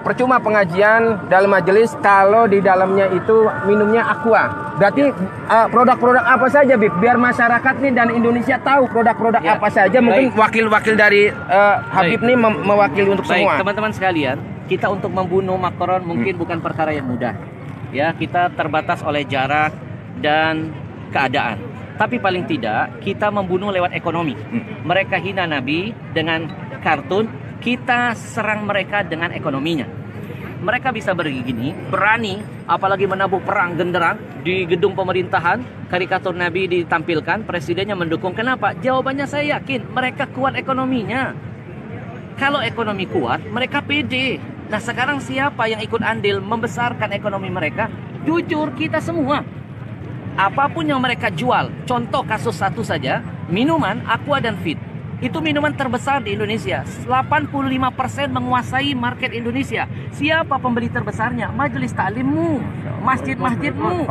percuma pengajian dalam majelis kalau di dalamnya itu minumnya aqua. Berarti produk-produk apa saja, Bib? Biar masyarakat nih dan Indonesia tahu produk-produk apa saja. Mungkin wakil-wakil dari Habib nih mewakili untuk semua. Teman-teman sekalian, kita untuk membunuh Macron mungkin bukan perkara yang mudah. Ya, kita terbatas oleh jarak dan keadaan. Tapi paling tidak kita membunuh lewat ekonomi. Mereka hina Nabi dengan kartun, kita serang mereka dengan ekonominya. Mereka bisa begini, berani, apalagi menabuh perang genderang di gedung pemerintahan, karikatur Nabi ditampilkan, presidennya mendukung. Kenapa? Jawabannya saya yakin mereka kuat ekonominya. Kalau ekonomi kuat, mereka pede. Nah sekarang siapa yang ikut andil membesarkan ekonomi mereka? Jujur kita semua. Apapun yang mereka jual, contoh kasus satu saja, minuman Aqua dan Fit. Itu minuman terbesar di Indonesia. 85% menguasai market Indonesia. Siapa pembeli terbesarnya? Majelis taklimmu, masjid-masjidmu,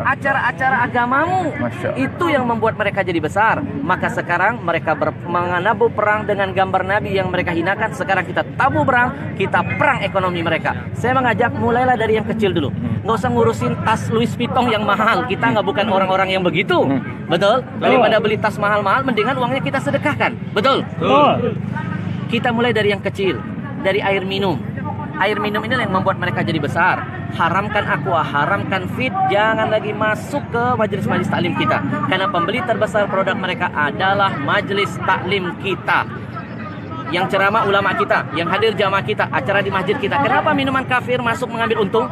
acara-acara agamamu. Itu yang membuat mereka jadi besar. Maka sekarang mereka menabuh perang dengan gambar Nabi yang mereka hinakan. Sekarang kita tabuh perang, kita perang ekonomi mereka. Saya mengajak mulailah dari yang kecil dulu. Nggak usah ngurusin tas Louis Vuitton yang mahal. Kita nggak bukan orang-orang yang begitu. Betul? Daripada beli tas mahal-mahal, mendingan uangnya kita sedekahkan. Betul? Betul. Kita mulai dari yang kecil, dari air minum. Air minum ini yang membuat mereka jadi besar. Haramkan aqua, haramkan Fit, jangan lagi masuk ke majelis-majelis taklim kita. Karena pembeli terbesar produk mereka adalah majelis taklim kita. Yang ceramah ulama kita, yang hadir jamaah kita, acara di masjid kita. Kenapa minuman kafir masuk mengambil untung?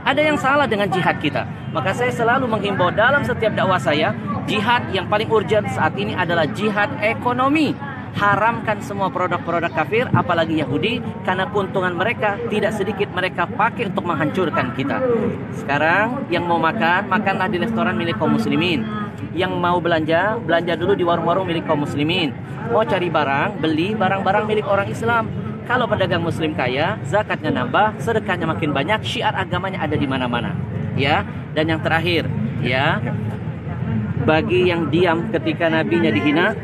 Ada yang salah dengan jihad kita. Maka saya selalu menghimbau dalam setiap dakwah saya, jihad yang paling urgent saat ini adalah jihad ekonomi. Haramkan semua produk-produk kafir, apalagi Yahudi, karena keuntungan mereka tidak sedikit mereka pakai untuk menghancurkan kita. Sekarang yang mau makan, makanlah di restoran milik kaum muslimin. Yang mau belanja, belanja dulu di warung-warung milik kaum muslimin. Mau cari barang, beli barang-barang milik orang Islam. Kalau pedagang muslim kaya, zakatnya nambah, sedekahnya makin banyak, syiar agamanya ada di mana-mana. Ya, dan yang terakhir, ya, bagi yang diam ketika nabinya dihina,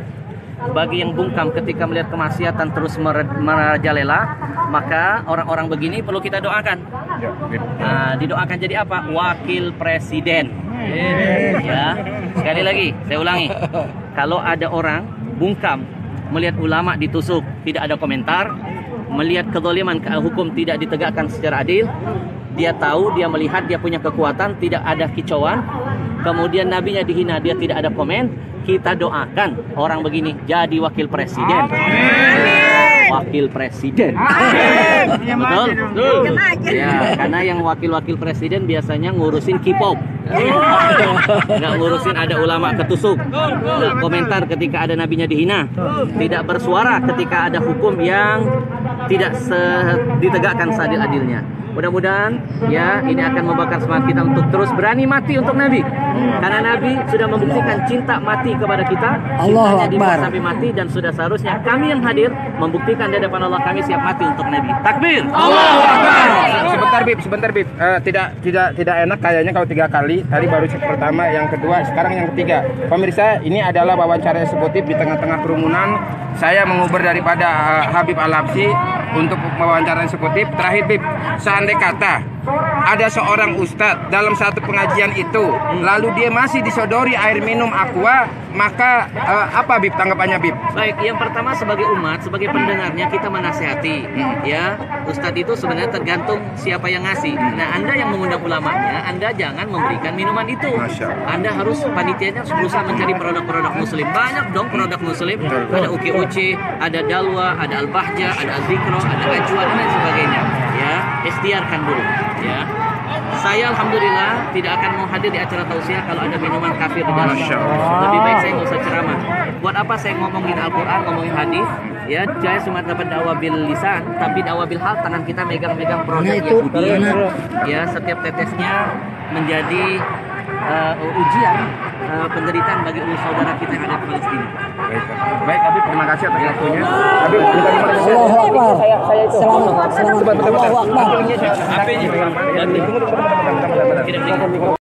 bagi yang bungkam ketika melihat kemaksiatan terus merajalela, maka orang-orang begini perlu kita doakan. Nah, didoakan jadi apa? Wakil presiden. Ya, sekali lagi saya ulangi, kalau ada orang bungkam melihat ulama ditusuk tidak ada komentar, melihat kezaliman hukum tidak ditegakkan secara adil, dia tahu, dia melihat, dia punya kekuatan, tidak ada kicauan, kemudian nabinya dihina, dia tidak ada komen, kita doakan orang begini jadi wakil presiden. Wakil presiden. Betul? Betul. Ya, karena yang wakil-wakil presiden biasanya ngurusin K-pop. Nggak ngurusin ada ulama ketusuk. Nggak komentar ketika ada nabinya dihina. Tidak bersuara ketika ada hukum yang tidak ditegakkan seadil-adilnya. Mudah-mudahan ya ini akan membakar semangat kita untuk terus berani mati untuk Nabi. Karena Nabi sudah membuktikan cinta mati kepada kita. Cintanya dibuat sampai mati, dan sudah seharusnya kami yang hadir membuktikan di hadapan Allah kami siap mati untuk Nabi. Takbir. Allahu Akbar. Sebentar Bib. Tidak enak kayaknya kalau 3 kali. Tadi baru pertama, yang kedua, sekarang yang ketiga. Pemirsa, ini adalah wawancara eksekutif di tengah-tengah kerumunan. Saya menguber daripada Habib Al-Habsyi untuk wawancara eksekutif. Terakhir Bib, seandai kata ada seorang ustadz dalam satu pengajian itu, lalu dia masih disodori air minum aqua, maka apa Bib tanggapannya Bib? Baik, yang pertama sebagai umat, sebagai pendengarnya kita menasihati. Ya, ustadz itu sebenarnya tergantung siapa yang ngasih. Nah, Anda yang mengundang ulamanya, Anda jangan memberikan minuman itu. Anda harus, panitianya harus berusaha mencari produk-produk muslim. Banyak dong produk muslim. Ada uki-uci, ada dalwa, ada al-bahjah, ada al-zikro, ada ajwa, dan lain sebagainya. Ya, ikhtiarkan dulu. Ya, saya alhamdulillah tidak akan mau hadir di acara tausiah kalau ada minuman kafir di dalamnya. Lebih baik saya nggak usah ceramah. Buat apa saya ngomongin Al-Quran, ngomongin hadis? Ya, saya cuma dapat dakwah bil lisan, tapi dakwah bil hal, tangan kita megang-megang produk Yahudi. Ya, setiap tetesnya menjadi ujian penderitaan bagi saudara kita yang ada di Palestina. Baik Habib, terima kasih atas waktunya. Habib, Allahu Akbar. Selamat. Allahu Akbar.